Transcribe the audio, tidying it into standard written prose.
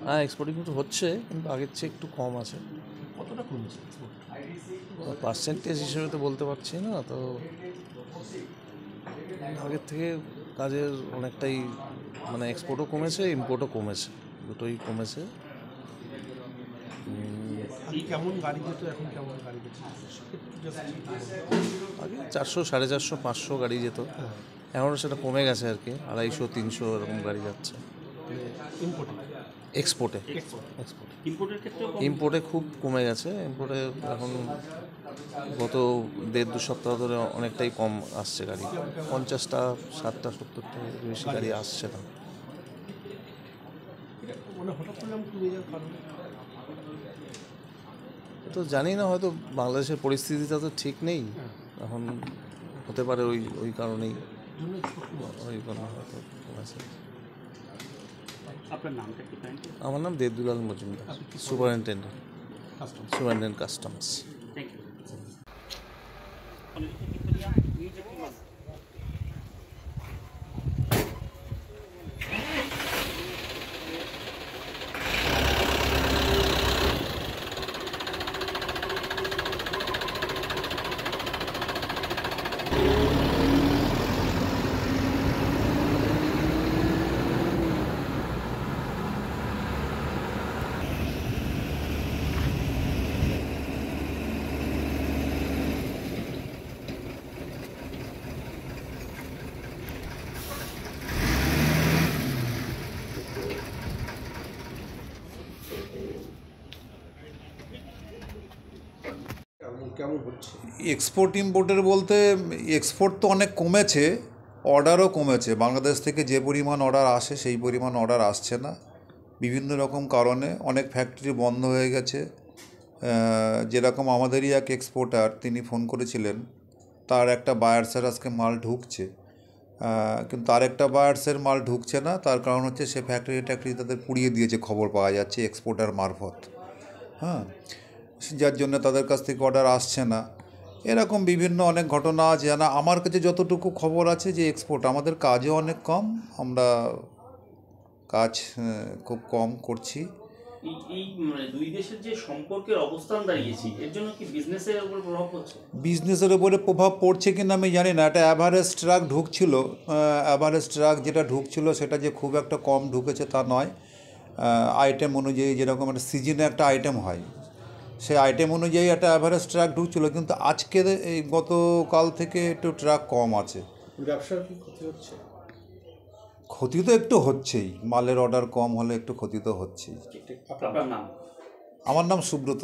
হ্যাঁ, এক্সপোর্টিং কিন্তু হচ্ছে, কিন্তু আগের চেয়ে একটু কম আছে। কতটা কমেছে? পার্সেন্টেজ হিসেবে তো বলতে পারছি না, তো আগের থেকে কাজের অনেকটাই মানে এক্সপোর্টও কমেছে, ইম্পোর্টও কমেছে, দুটোই কমেছে। আগে কেমন গাড়ি যেত, এখন কেমন গাড়ি যেত? আগে 400, 450, 500 গাড়ি যেত, এখনও সেটা কমে গেছে আর কি, 250, 300 এরকম গাড়ি যাচ্ছে ইম্পোর্টে, এক্সপোর্টে। ইম্পোর্টের ক্ষেত্রেও ইম্পোর্টে খুব কমে গেছে। ইম্পোর্টে এখন গত 1.5-2 সপ্তাহ ধরে অনেকটাই কম আসছে গাড়ি, 50টা, 60টা, 70টা বেশি গাড়ি আসছে না। মানে হঠাৎ করে কমে যাওয়ার কারণ তো জানি না, হয়তো বাংলাদেশের পরিস্থিতিটা তো ঠিক নেই এখন, হতে পারে ওই কারণেই, ওই কারণে হয়তো কমেছে। আপনার নামটা কি? আমার নাম Debdulal Majumdar, superintendent customs. Thank you. কেমন হচ্ছে এক্সপোর্ট ইম্পোর্টের বলতে, এক্সপোর্ট তো অনেক কমেছে, অর্ডারও কমেছে। বাংলাদেশ থেকে যে পরিমাণ অর্ডার আসে সেই পরিমাণ অর্ডার আসছে না বিভিন্ন রকম কারণে। অনেক ফ্যাক্টরি বন্ধ হয়ে গেছে। যেরকম আমাদেরই এক এক্সপোর্টার, তিনি ফোন করেছিলেন, তার একটা বায়ার্সের আজকে মাল ঢুকছে, কিন্তু তার একটা বায়ার্সের মাল ঢুকছে না। তার কারণ হচ্ছে সে ফ্যাক্টরি তাদের পুড়িয়ে দিয়েছে, খবর পাওয়া যাচ্ছে এক্সপোর্টার মারফত। হ্যাঁ, যার জন্য তাদের কাছ থেকে অর্ডার আসছে না। এরকম বিভিন্ন অনেক ঘটনা আছে। না, আমার কাছে যতটুকু খবর আছে যে এক্সপোর্ট, আমাদের কাজও অনেক কম, আমরা কাজ খুব কম করছি। এই মানে দুই দেশের যে সম্পর্কের অবস্থান দাঁড়িয়েছে, এর জন্য কি বিজনেসের উপর প্রভাব পড়ছে? বিজনেসের উপরে প্রভাব পড়ছে কিনা আমি জানি না। একটা অ্যাভারেজ ট্রাক ঢুকছিল, অ্যাভারেজ ট্রাক যেটা ঢুকছিল সেটা যে খুব একটা কম ঢুকেছে তা নয়। আইটেম অনুযায়ী, যেরকম একটা সিজনে একটা আইটেম হয়, সেই আইটেম অনুযায়ী একটা অ্যাভারেজ ট্রাক ঢুকছিল, কিন্তু আজকে এই গতকাল থেকে একটু ট্রাক কম আছে। ব্যবসার কি ক্ষতি হচ্ছে? ক্ষতি তো একটু হচ্ছেই, মালের অর্ডার কম হলে একটু ক্ষতি তো হচ্ছেই। আপনার নাম? আমার নাম সুব্রত।